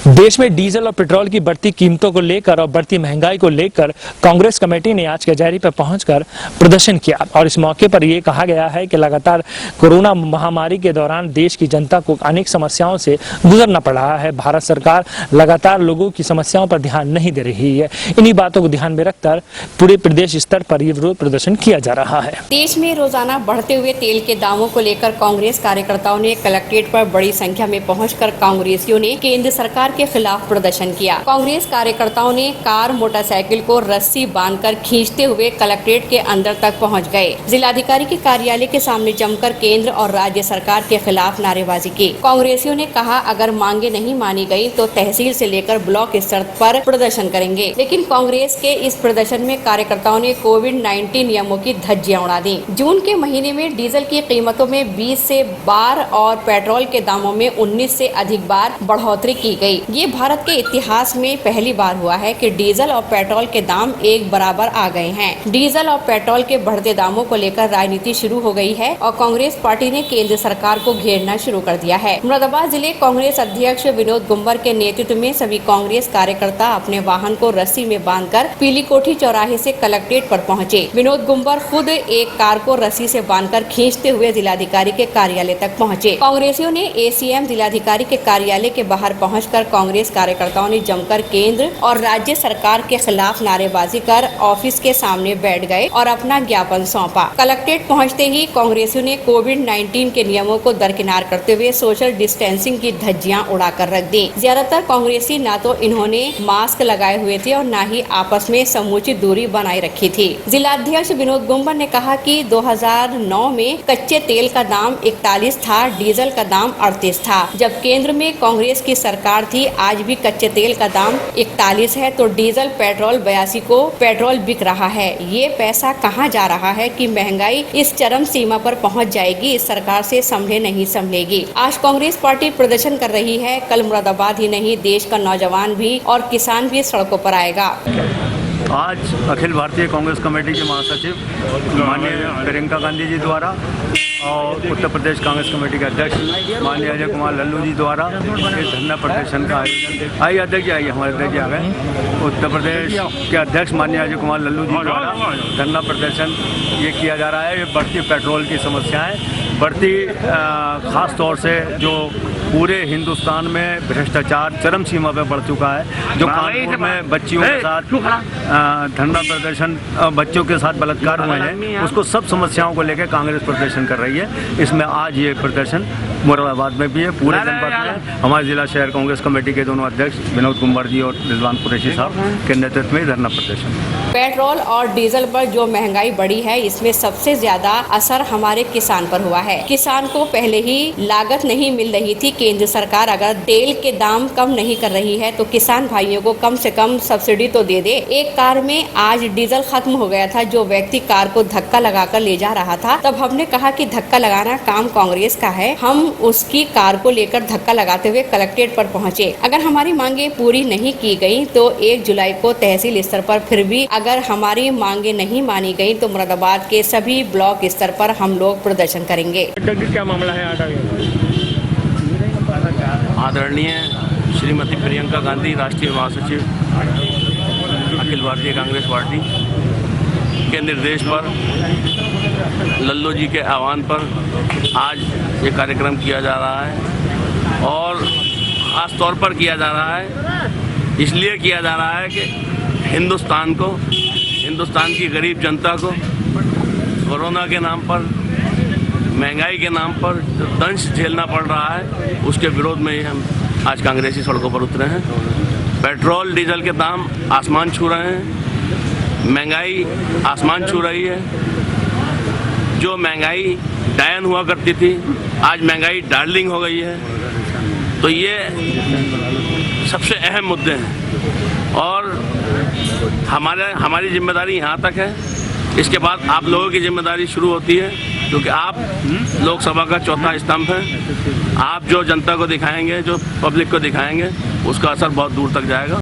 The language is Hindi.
देश में डीजल और पेट्रोल की बढ़ती कीमतों को लेकर और बढ़ती महंगाई को लेकर कांग्रेस कमेटी ने आज कचहरी पर पहुंचकर प्रदर्शन किया और इस मौके पर यह कहा गया है कि लगातार कोरोना महामारी के दौरान देश की जनता को अनेक समस्याओं से गुजरना पड़ रहा है। भारत सरकार लगातार लोगों की समस्याओं पर ध्यान नहीं दे रही है। इन्हीं बातों को ध्यान में रखकर पूरे प्रदेश स्तर पर यह विरोध प्रदर्शन किया जा रहा है। देश में रोजाना बढ़ते हुए तेल के दामों को लेकर कांग्रेस कार्यकर्ताओं ने कलेक्ट्रेट पर बड़ी संख्या में पहुंचकर कांग्रेसियों ने केंद्र सरकार के खिलाफ प्रदर्शन किया। कांग्रेस कार्यकर्ताओं ने कार मोटरसाइकिल को रस्सी बांधकर खींचते हुए कलेक्ट्रेट के अंदर तक पहुंच गए। जिलाधिकारी के कार्यालय के सामने जमकर केंद्र और राज्य सरकार के खिलाफ नारेबाजी की। कांग्रेसियों ने कहा अगर मांगे नहीं मानी गयी तो तहसील से लेकर ब्लॉक स्तर पर प्रदर्शन करेंगे। लेकिन कांग्रेस के इस प्रदर्शन में कार्यकर्ताओं ने कोविड-19 नियमों की धज्जियां उड़ा दी। जून के महीने में डीजल की कीमतों में 20 से बार और पेट्रोल के दामों में 19 से अधिक बार बढ़ोतरी की गई। ये भारत के इतिहास में पहली बार हुआ है कि डीजल और पेट्रोल के दाम एक बराबर आ गए हैं। डीजल और पेट्रोल के बढ़ते दामों को लेकर राजनीति शुरू हो गई है और कांग्रेस पार्टी ने केंद्र सरकार को घेरना शुरू कर दिया है। मुरादाबाद जिले कांग्रेस अध्यक्ष विनोद गुंबर के नेतृत्व में सभी कांग्रेस कार्यकर्ता अपने वाहन को रस्सी में बांधकर पीली कोठी चौराहे से कलेक्ट्रेट पर पहुंचे। विनोद गुंबर खुद एक कार को रस्सी से बांधकर खींचते हुए जिलाधिकारी के कार्यालय तक पहुंचे। कांग्रेसियों ने एसीएम जिलाधिकारी के कार्यालय के बाहर पहुंचकर कांग्रेस कार्यकर्ताओं ने जमकर केंद्र और राज्य सरकार के खिलाफ नारेबाजी कर ऑफिस के सामने बैठ गए और अपना ज्ञापन सौंपा। कलेक्ट्रेट पहुंचते ही कांग्रेसियों ने कोविड-19 के नियमों को दरकिनार करते हुए सोशल डिस्टेंसिंग की धज्जियां उड़ाकर रख दी। ज्यादातर कांग्रेसी न तो इन्होंने मास्क लगाए हुए थे और न ही आपस में समुचित दूरी बनाए रखी थी। जिलाध्यक्ष विनोद गुंबर ने कहा कि 2009 में कच्चे तेल का दाम 41 था, डीजल का दाम 38 था। जब केंद्र में कांग्रेस की सरकार थी, आज भी कच्चे तेल का दाम 41 है तो डीजल पेट्रोल 82 को पेट्रोल बिक रहा है। ये पैसा कहाँ जा रहा है कि महंगाई इस चरम सीमा पर पहुँच जाएगी, इस सरकार से संभले नहीं संभलेगी। आज कांग्रेस पार्टी प्रदर्शन कर रही है, कल मुरादाबाद ही नहीं देश का नौजवान भी और किसान भी सड़कों पर आएगा। आज अखिल भारतीय कांग्रेस कमेटी के महासचिव माननीय प्रियंका गांधी जी द्वारा और उत्तर प्रदेश कांग्रेस कमेटी के अध्यक्ष माननीय अजय कुमार लल्लू जी द्वारा इस धरना प्रदर्शन का आयोजन आइए अध्यक्ष आइए हमारे अध्यक्ष आ गए। उत्तर प्रदेश के अध्यक्ष माननीय अजय कुमार लल्लू जी द्वारा धरना प्रदर्शन ये किया जा रहा है। ये बढ़ती पेट्रोल की समस्याएँ बढ़ती खास तौर से जो पूरे हिंदुस्तान में भ्रष्टाचार चरम सीमा पर बढ़ चुका है। जो कानपुर में बच्चियों के साथ धरना प्रदर्शन बच्चों के साथ बलात्कार हुए हैं, उसको सब समस्याओं को लेकर कांग्रेस प्रदर्शन कर रही है। इसमें आज ये प्रदर्शन मुरादाबाद में भी है, पूरे जनपद में। हमारे जिला शहर कांग्रेस कमेटी के दोनों अध्यक्ष विनोद गुंबर जी और रिजवान कुरैशी साहब के नेतृत्व में धरना प्रदर्शन। पेट्रोल और डीजल पर जो महंगाई बढ़ी है, इसमें सबसे ज्यादा असर हमारे किसान पर हुआ है। किसान को पहले ही लागत नहीं मिल रही थी। केंद्र सरकार अगर तेल के दाम कम नहीं कर रही है तो किसान भाइयों को कम से कम सब्सिडी तो दे दे। एक कार में आज डीजल खत्म हो गया था, जो व्यक्ति कार को धक्का लगाकर ले जा रहा था, तब हमने कहा कि धक्का लगाना काम कांग्रेस का है। हम उसकी कार को लेकर धक्का लगाते हुए कलेक्ट्रेट पर पहुंचे। अगर हमारी मांगे पूरी नहीं की गई तो 1 जुलाई को तहसील स्तर पर फिर भी अगर हमारी मांगे नहीं मानी गई तो मुरादाबाद के सभी ब्लॉक स्तर पर हम लोग प्रदर्शन करेंगे। क्या मामला है? आदरणीय श्रीमती प्रियंका गांधी राष्ट्रीय महासचिव अखिल भारतीय कांग्रेस पार्टी के निर्देश पर लल्लू जी के आह्वान पर आज ये कार्यक्रम किया जा रहा है और खास तौर पर किया जा रहा है। इसलिए किया जा रहा है कि हिंदुस्तान की गरीब जनता को कोरोना के नाम पर, महंगाई के नाम पर जो दंश झेलना पड़ रहा है, उसके विरोध में ही हम आज कांग्रेसी सड़कों पर उतरे हैं। पेट्रोल डीजल के दाम आसमान छू रहे हैं, महंगाई आसमान छू रही है। जो महंगाई डायन हुआ करती थी, आज महंगाई डार्लिंग हो गई है। तो ये सबसे अहम मुद्दे हैं और हमारी जिम्मेदारी यहाँ तक है। इसके बाद आप लोगों की जिम्मेदारी शुरू होती है, क्योंकि आप लोकसभा का चौथा स्तंभ है। आप जो जनता को दिखाएंगे, जो पब्लिक को दिखाएंगे, उसका असर बहुत दूर तक जाएगा।